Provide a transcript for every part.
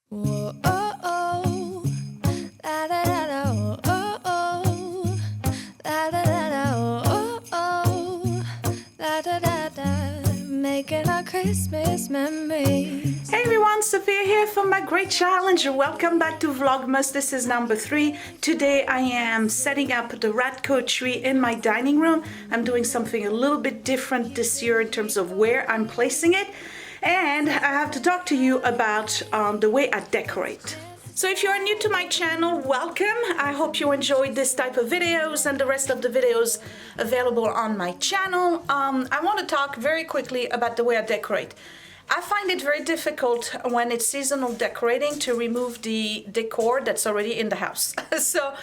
Whoa, oh, oh. La, da, da, da, oh, oh, oh. La, da, da, da, oh, oh, oh. La, da, da, da. Making our Christmas memories. Hey everyone, Sophia here from my great challenge. Welcome back to Vlogmas. This is number 3. Today I am setting up the Radko tree in my dining room. I'm doing something a little bit different this year in terms of where I'm placing it. And I have to talk to you about the way I decorate. So if you are new to my channel, welcome. I hope you enjoyed this type of videos and the rest of the videos available on my channel. I want to talk very quickly about the way I decorate. I find it very difficult when it's seasonal decorating to remove the decor that's already in the house. So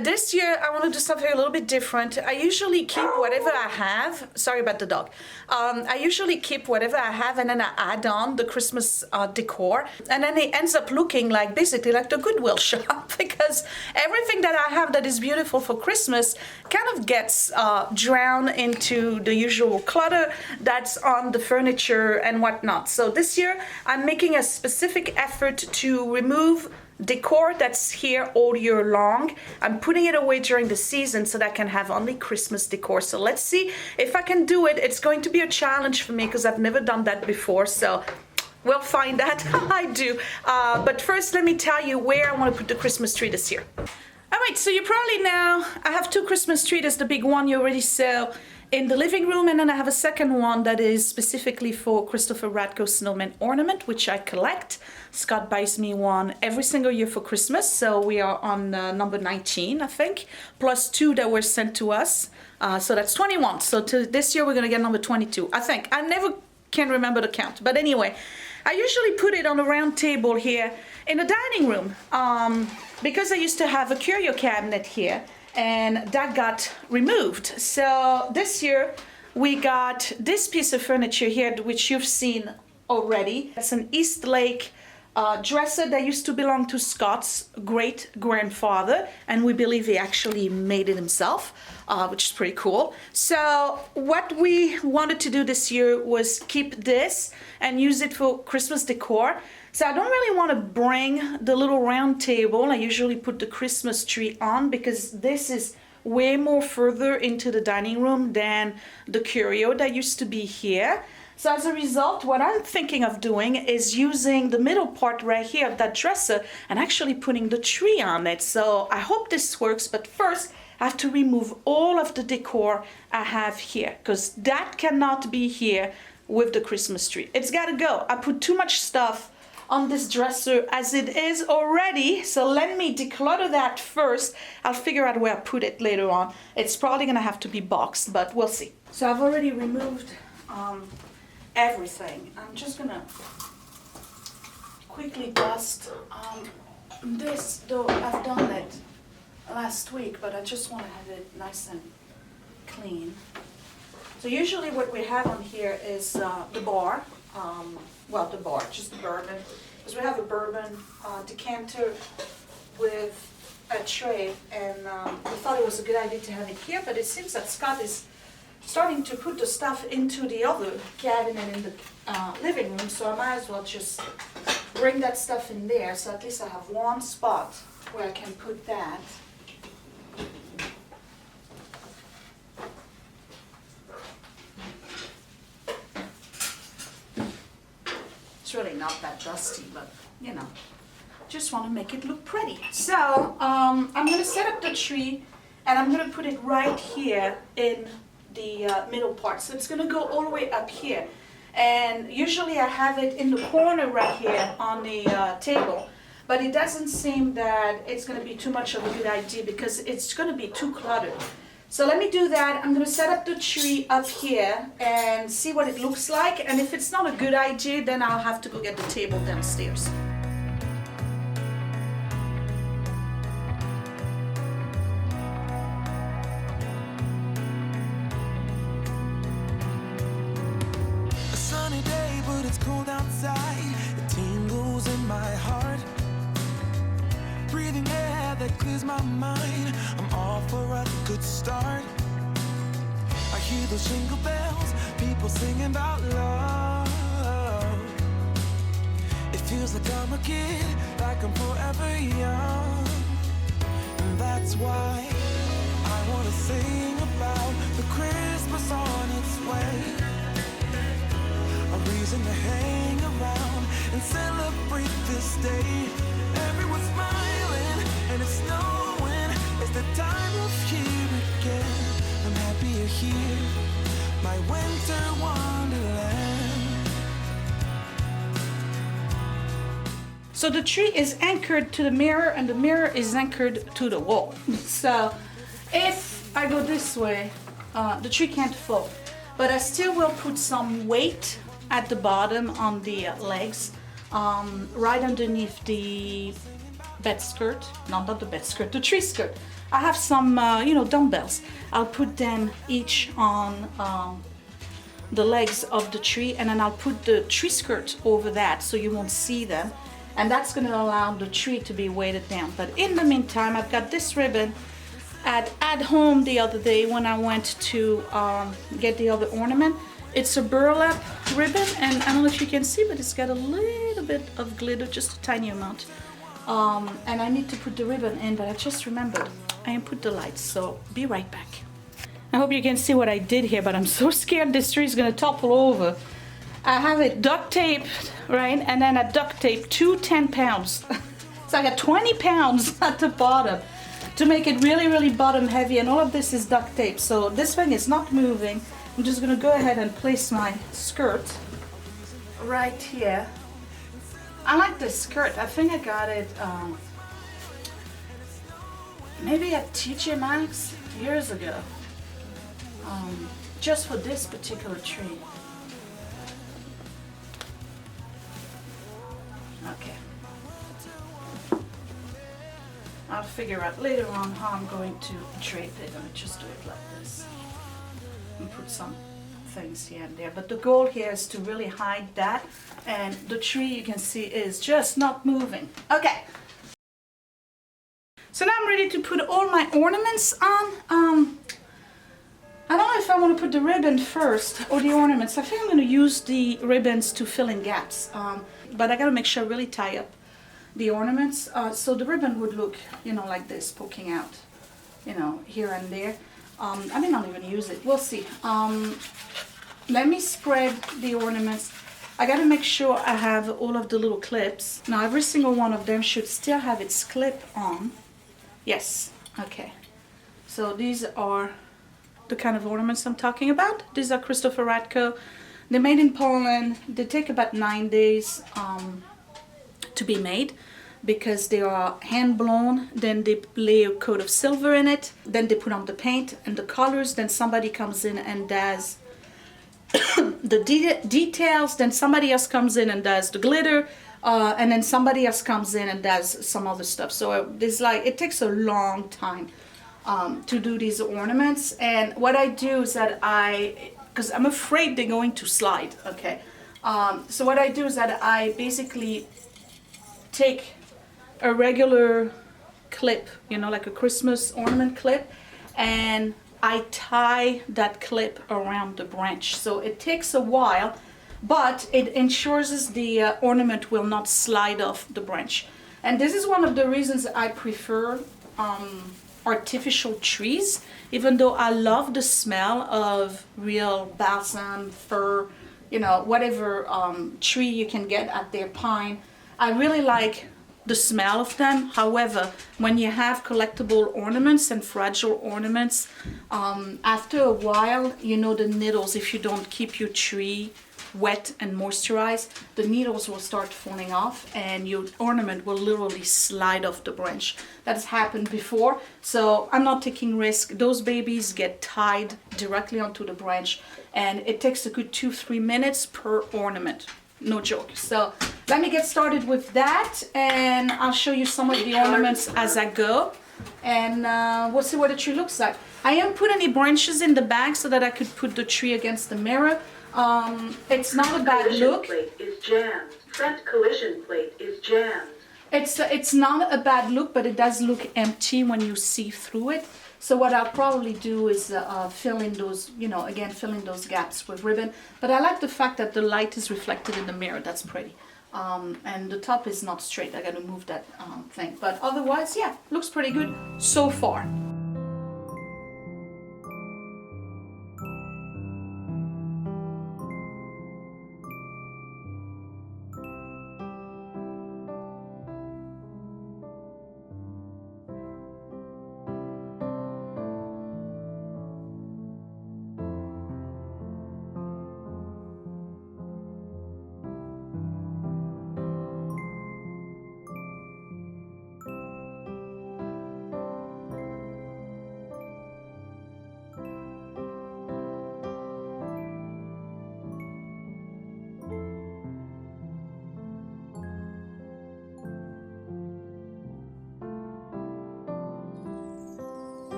this year I want to do something a little bit different. I usually keep whatever I have. Sorry about the dog. I usually keep whatever I have and then I add on the Christmas decor, and then it ends up looking like basically like the Goodwill shop because everything that I have that is beautiful for Christmas kind of gets drowned into the usual clutter that's on the furniture and whatnot. So this year I'm making a specific effort to remove decor that's here all year long. I'm putting it away during the season so that I can have only Christmas decor. So let's see if I can do it. It's going to be a challenge for me because I've never done that before. So we'll find out how I do. But first, let me tell you where I want to put the Christmas tree this year. All right, so you probably know I have 2 Christmas trees. There's the big one you already saw in the living room, and then I have a second one that is specifically for Christopher Radko snowman ornament, which I collect. Scott buys me one every single year for Christmas, so we are on number 19, I think, plus 2 that were sent to us. So that's 21. So this year we're gonna get number 22, I think. I never can remember the count, but anyway, I usually put it on a round table here in the dining room because I used to have a curio cabinet here, and that got removed. So this year we got this piece of furniture here, which you've seen already. It's an East Lake dresser that used to belong to Scott's great grandfather, and we believe he actually made it himself, which is pretty cool. So what we wanted to do this year was keep this and use it for Christmas decor. So I don't really want to bring the little round table I usually put the Christmas tree on, because this is way more further into the dining room than the curio that used to be here. So as a result, what I'm thinking of doing is using the middle part right here of that dresser and actually putting the tree on it. So I hope this works, but first I have to remove all of the decor I have here, because that cannot be here with the Christmas tree. It's got to go. I put too much stuff on this dresser as it is already, so let me declutter that first. I'll figure out where I put it later on. It's probably gonna have to be boxed, but we'll see. So I've already removed everything. I'm just gonna quickly dust this, though I've done it last week, but I just want to have it nice and clean. So usually what we have on here is the bar. Well, the bar, just the bourbon, because we have a bourbon decanter with a tray, and we thought it was a good idea to have it here, but it seems that Scott is starting to put the stuff into the other cabinet in the living room, so I might as well just bring that stuff in there, so at least I have one spot where I can put that. It's really not that dusty, but you know, just want to make it look pretty. So I'm going to set up the tree, and I'm going to put it right here in the middle part. So it's going to go all the way up here, and usually I have it in the corner right here on the table, but it doesn't seem that it's going to be too much of a good idea because it's going to be too cluttered. So let me do that. I'm going to set up the tree up here and see what it looks like. And if it's not a good idea, then I'll have to go get the table downstairs. A sunny day, but it's cold outside. It tingles in my heart. Breathing air that clears my mind. I'm all for a good start. I hear those jingle bells, people singing about love. It Feels like I'm a kid, like I'm forever young. And that's why I wanna sing about the Christmas on its way. A reason to hang around and celebrate this day. Everyone's smiling and it's snowing. It's the time of year again. I'm happy you're here, my winter wonderland. So the tree is anchored to the mirror and the mirror is anchored to the wall. So if I go this way, the tree can't fall. But I still will put some weight at the bottom on the legs, right underneath the bed skirt. No, not the bed skirt, the tree skirt. I have some, you know, dumbbells. I'll put them each on the legs of the tree, and then I'll put the tree skirt over that so you won't see them. And that's going to allow the tree to be weighted down. But in the meantime, I've got this ribbon at home the other day when I went to get the other ornament. It's a burlap ribbon, and I don't know if you can see, but it's got a little bit of glitter, just a tiny amount. And I need to put the ribbon in, but I just remembered I didn't put the lights, so be right back. I hope you can see what I did here, but I'm so scared this tree is going to topple over. I have it duct taped, right? And then I duct taped two 10 pounds. So I got 20 pounds at the bottom to make it really, really bottom heavy. And all of this is duct tape. So this thing is not moving. I'm just gonna go ahead and place my skirt right here. I like this skirt. I think I got it maybe at TJ Maxx years ago. Just for this particular tree. Okay. I'll figure out later on how I'm going to drape it. I'm just do it like this. And put some things here and there. But the goal here is to really hide that. And the tree, you can see, is just not moving. Okay. So now I'm ready to put all my ornaments on. I don't know if I want to put the ribbon first or the ornaments. I think I'm going to use the ribbons to fill in gaps. But I got to make sure I really tie up the ornaments. So the ribbon would look, you know, like this, poking out, you know, here and there. I may not even use it. We'll see. Let me spread the ornaments. I got to make sure I have all of the little clips. Now, every single one of them should still have its clip on. Yes. Okay. So these are the kind of ornaments I'm talking about. These are Christopher Radko. They're made in Poland. They take about 9 days to be made because they are hand blown. Then they lay a coat of silver in it. Then they put on the paint and the colors. Then somebody comes in and does the details. Then somebody else comes in and does the glitter. And then somebody else comes in and does some other stuff. So there's like, it takes a long time to do these ornaments. And what I do is that because I'm afraid they're going to slide, okay? So what I do is that I basically take a regular clip, you know, like a Christmas ornament clip, and I tie that clip around the branch. So it takes a while, but it ensures the ornament will not slide off the branch. And this is one of the reasons I prefer artificial trees, even though I love the smell of real balsam, fir, you know, whatever tree you can get at their pine. I really like the smell of them. However, when you have collectible ornaments and fragile ornaments, after a while, you know, the needles, if you don't keep your tree wet and moisturized, the needles will start falling off and your ornament will literally slide off the branch. That has happened before, so I'm not taking risk. Those babies get tied directly onto the branch and it takes a good 2-3 minutes per ornament. No joke. So let me get started with that and I'll show you some of the ornaments as I go, and we'll see what the tree looks like. I haven't put any branches in the bag so that I could put the tree against the mirror. It's not a bad look. Plate is jammed. Front collision plate is jammed. It's not a bad look, but it does look empty when you see through it. So what I'll probably do is fill in those, you know, again, fill in those gaps with ribbon. But I like the fact that the light is reflected in the mirror. That's pretty. and the top is not straight. I gotta move that thing, but otherwise, yeah, looks pretty good so far.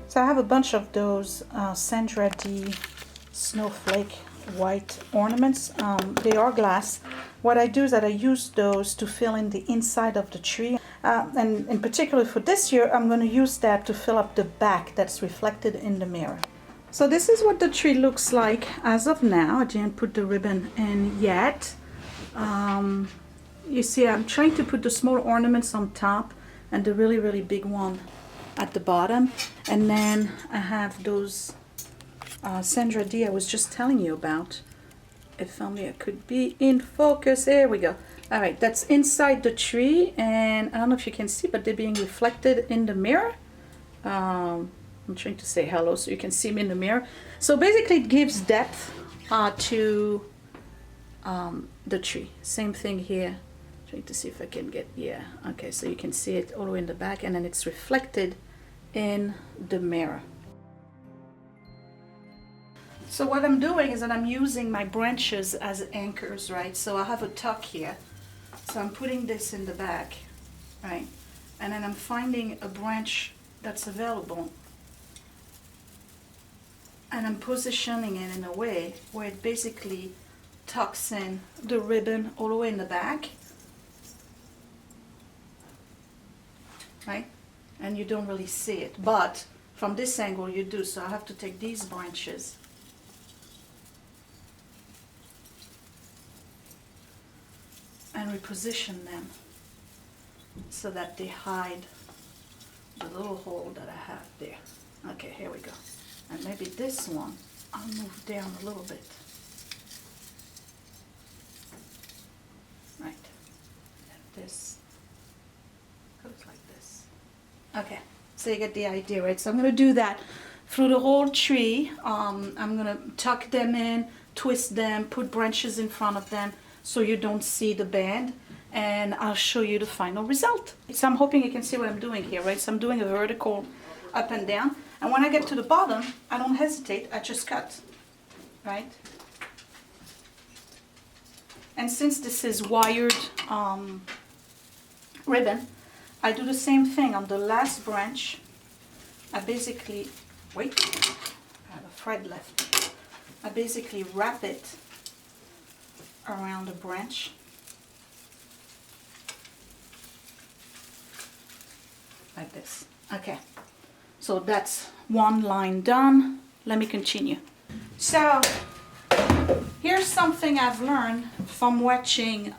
So I have a bunch of those Sandra D snowflake white ornaments. They are glass. What I do is that I use those to fill in the inside of the tree. And in particular for this year, I'm going to use that to fill up the back that's reflected in the mirror. So this is what the tree looks like as of now. I didn't put the ribbon in yet. You see, I'm trying to put the small ornaments on top and the really, really big one at the bottom. And then I have those Sandra D I was just telling you about. If only I could be in focus. There we go. All right, that's inside the tree, and I don't know if you can see, but they're being reflected in the mirror. I'm trying to say hello so you can see me in the mirror. So basically it gives depth to the tree. Same thing here. Trying to see if I can get, yeah, okay, so you can see it all the way in the back, and then it's reflected in the mirror. So what I'm doing is that I'm using my branches as anchors, right? So I have a tuck here. So I'm putting this in the back, right? And then I'm finding a branch that's available. And I'm positioning it in a way where it basically tucks in the ribbon all the way in the back. Right? And you don't really see it. But from this angle you do. So I have to take these branches and reposition them so that they hide the little hole that I have there. Okay, here we go. And maybe this one, I'll move down a little bit. Right. And this goes like this. Okay, so you get the idea, right? So I'm going to do that through the whole tree. I'm going to tuck them in, twist them, put branches in front of them so you don't see the band, and I'll show you the final result. So I'm hoping you can see what I'm doing here, right? So I'm doing a vertical up and down, and when I get to the bottom, I don't hesitate, I just cut, right? And since this is wired ribbon, I do the same thing on the last branch. I basically, wait, I have a thread left. I basically wrap it around the branch. Like this. Okay, so that's one line done. Let me continue. So here's something I've learned from watching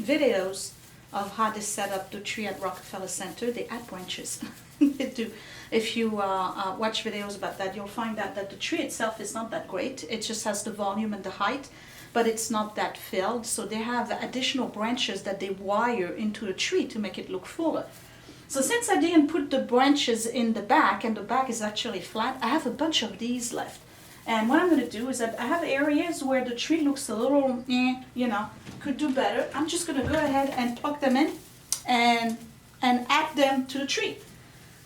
videos of how they set up the tree at Rockefeller Center. They add branches. If you watch videos about that, you'll find out that the tree itself is not that great. It just has the volume and the height, but it's not that filled. So they have additional branches that they wire into the tree to make it look fuller. So since I didn't put the branches in the back, and the back is actually flat, I have a bunch of these left. And what I'm going to do is that I have areas where the tree looks a little, you know, could do better. I'm just going to go ahead and plug them in and add them to the tree.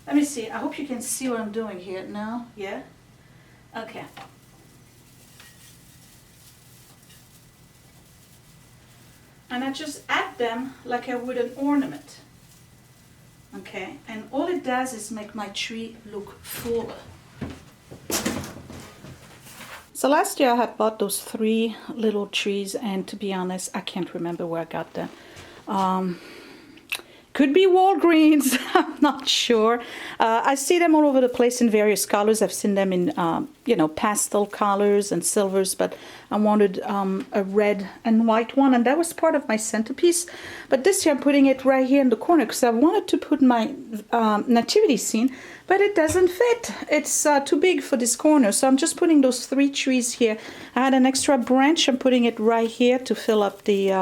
Let me see. I hope you can see what I'm doing here. No? Yeah? Okay. And I just add them like I would an ornament. Okay? And all it does is make my tree look fuller. So last year I had bought those 3 little trees, and to be honest, I can't remember where I got them. Could be Walgreens, I'm not sure. I see them all over the place in various colors. I've seen them in, you know, pastel colors and silvers, but I wanted a red and white one, and that was part of my centerpiece. But this year I'm putting it right here in the corner because I wanted to put my nativity scene, but it doesn't fit. It's too big for this corner, so I'm just putting those 3 trees here. I had an extra branch. I'm putting it right here to fill up the,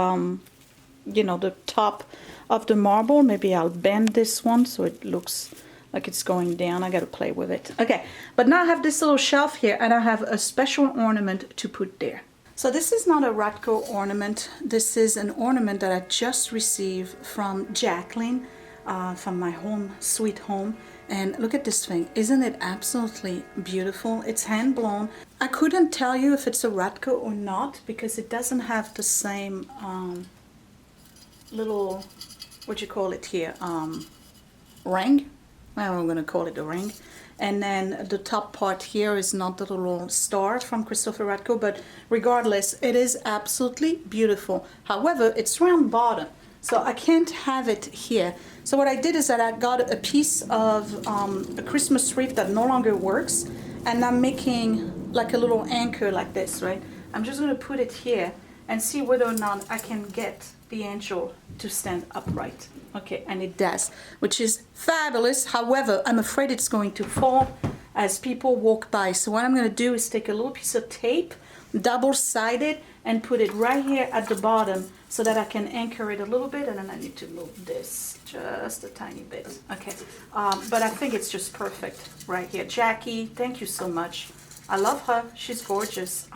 you know, the top of the marble. Maybe I'll bend this one so it looks like it's going down. I gotta play with it. Okay, but now I have this little shelf here, and I have a special ornament to put there. So this is not a Radko ornament. This is an ornament that I just received from Jacqueline, from my home, sweet home. And look at this thing. Isn't it absolutely beautiful? It's hand blown. I couldn't tell you if it's a Radko or not because it doesn't have the same little, what you call it here, ring. Well, I'm gonna call it a ring. And then the top part here is not the little star from Christopher Radko, but regardless, it is absolutely beautiful. However, it's round bottom, so I can't have it here. So what I did is that I got a piece of a Christmas wreath that no longer works, and I'm making like a little anchor like this, right? I'm just gonna put it here and see whether or not I can get the angel to stand upright. Okay, and it does, which is fabulous. However, I'm afraid it's going to fall as people walk by. So what I'm going to do is take a little piece of tape, double-sided, and put it right here at the bottom so that I can anchor it a little bit. And then I need to move this just a tiny bit. Okay, but I think it's just perfect right here. Jackie, thank you so much. I love her. She's gorgeous.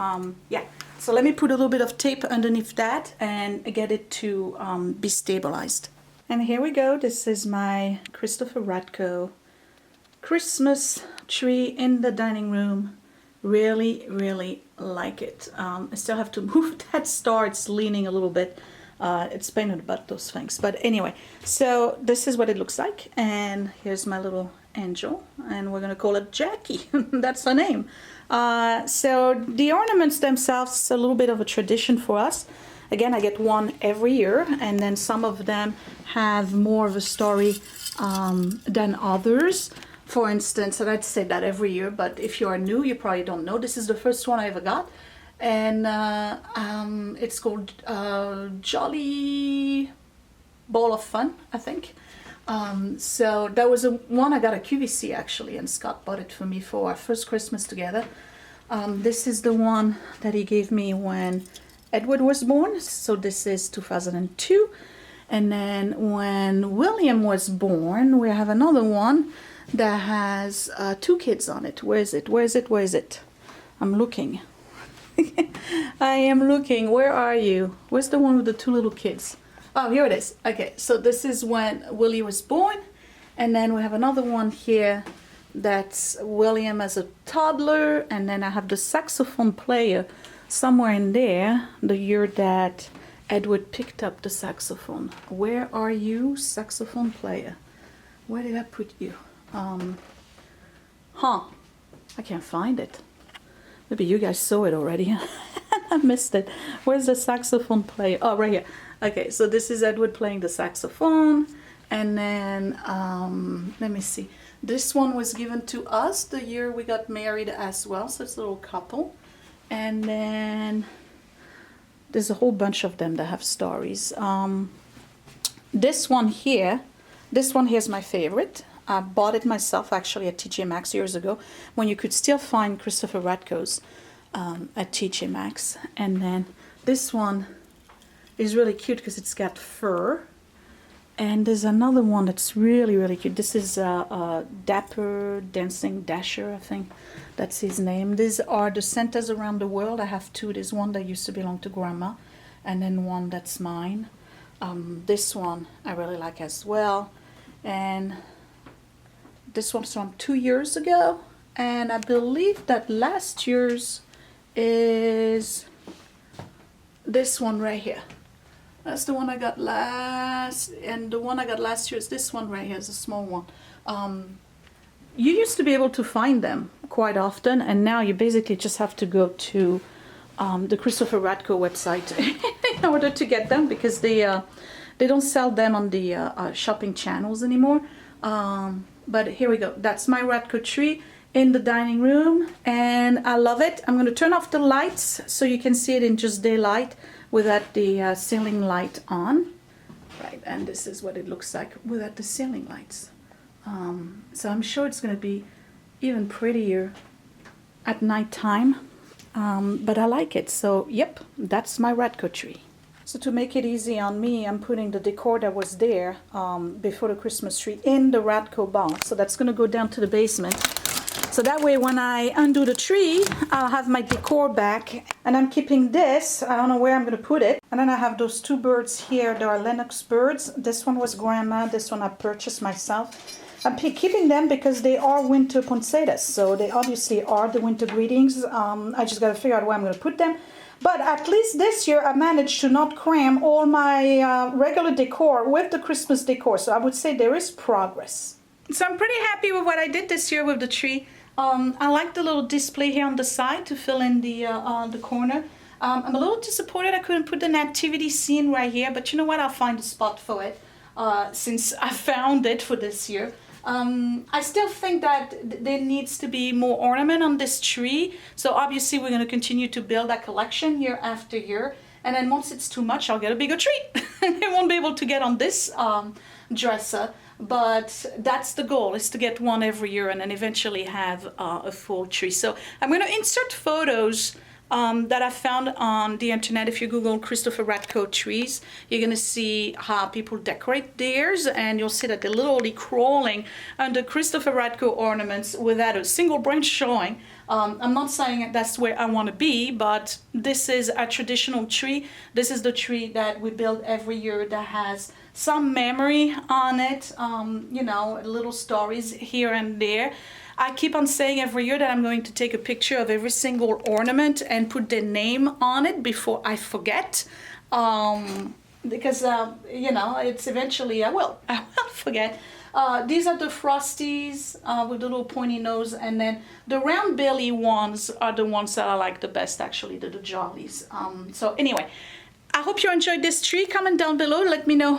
Yeah. So let me put a little bit of tape underneath that and get it to be stabilized. And here we go. This is my Christopher Radko Christmas tree in the dining room. Really, really like it. I still have to move that star. It's leaning a little bit. It's painted about those things. But anyway, so this is what it looks like. And here's my little angel. And we're going to call it Jackie. That's her name. So the ornaments themselves, a little bit of a tradition for us. Again, I get one every year, and then some of them have more of a story than others. For instance, and I'd say that every year, but if you are new, you probably don't know. This is the first one I ever got, and it's called Jolly Ball of Fun, I think. So that was one I got at QVC actually, and Scott bought it for me for our first Christmas together. This is the one that he gave me when Edward was born, so this is 2002. And then when William was born, we have another one that has 2 kids on it. Where is it? Where is it? Where is it? I'm looking. I am looking. Where are you? Where's the one with the 2 little kids? Oh, here it is. Okay, so this is when Willie was born. And then we have another one here that's William as a toddler. And then I have the saxophone player somewhere in there, the year that Edward picked up the saxophone. Where are you, saxophone player? Where did I put you? I can't find it. Maybe you guys saw it already. I missed it. Where's the saxophone player? Oh, right here. Okay, so this is Edward playing the saxophone. And then, let me see. This one was given to us the year we got married as well. So it's a little couple. And then there's a whole bunch of them that have stories. This one here is my favorite. I bought it myself actually at TJ Maxx years ago, when you could still find Christopher Radko's at TJ Maxx. And then this one is really cute because it's got fur. And there's another one that's really, really cute. This is Dapper Dancing Dasher, I think that's his name. These are the Santas around the world. I have two. There's one that used to belong to Grandma, and then one that's mine. This one I really like as well. And this one's from 2 years ago. And I believe that last year's is this one right here. That's the one I got last, and the one I got last year is this one right here. It's a small one. You used to be able to find them quite often, and now you basically just have to go to the Christopher Radko website in order to get them, because they don't sell them on the shopping channels anymore. But here we go. That's my Radko tree in the dining room, and I love it. I'm going to turn off the lights so you can see it in just daylight without the ceiling light on. Right, and this is what it looks like without the ceiling lights. So I'm sure it's going to be even prettier at night time, but I like it. So yep, that's my Radko tree. So to make it easy on me, I'm putting the decor that was there before the Christmas tree in the Radko box. So that's going to go down to the basement. So that way when I undo the tree, I'll have my decor back. And I'm keeping this. I don't know where I'm going to put it. And then I have those two birds here. They are Lennox birds. This one was Grandma. This one I purchased myself. I'm keeping them because they are winter poinsettias. So they obviously are the winter greetings. I just got to figure out where I'm going to put them. But at least this year I managed to not cram all my regular decor with the Christmas decor. So I would say there is progress. So I'm pretty happy with what I did this year with the tree. I like the little display here on the side to fill in the corner. I'm a little disappointed I couldn't put the nativity scene right here, but you know what? I'll find a spot for it since I found it for this year. I still think that there needs to be more ornament on this tree. So obviously we're going to continue to build that collection year after year. And then once it's too much, I'll get a bigger tree. They won't be able to get on this dresser. But that's the goal, is to get one every year and then eventually have a full tree. So I'm going to insert photos that I found on the internet. If you Google Christopher Radko trees, you're going to see how people decorate theirs, and you'll see that they're literally crawling under Christopher Radko ornaments without a single branch showing. I'm not saying that's where I want to be, but this is a traditional tree. This is the tree that we build every year that has some memory on it, you know, little stories here and there. I keep on saying every year that I'm going to take a picture of every single ornament and put their name on it before I forget. Because, you know, it's eventually, I will forget. These are the Frosties with the little pointy nose, and then the round belly ones are the ones that I like the best, actually, the Jollies. So anyway, I hope you enjoyed this tree. Comment down below, let me know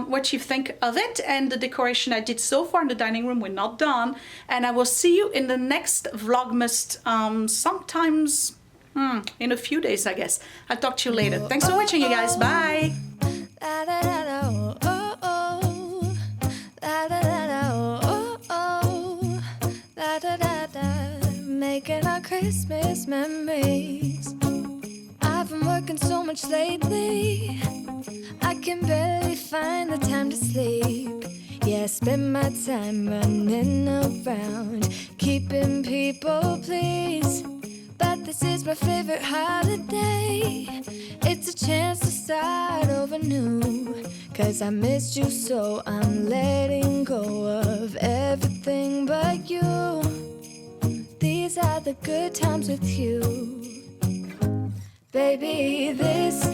what you think of it and the decoration I did so far in the dining room. We're not done, and I will see you in the next Vlogmas sometimes in a few days, I guess. I'll talk to you later. Thanks for watching, you guys. Bye. Making our Christmas memories. I've been working so much lately, I can barely find the time to sleep. Yeah, I spend my time running around, keeping people pleased. But this is my favorite holiday. It's a chance to start over new. Cause I missed you, so I'm letting go of everything but you. These are the good times with you. Baby, this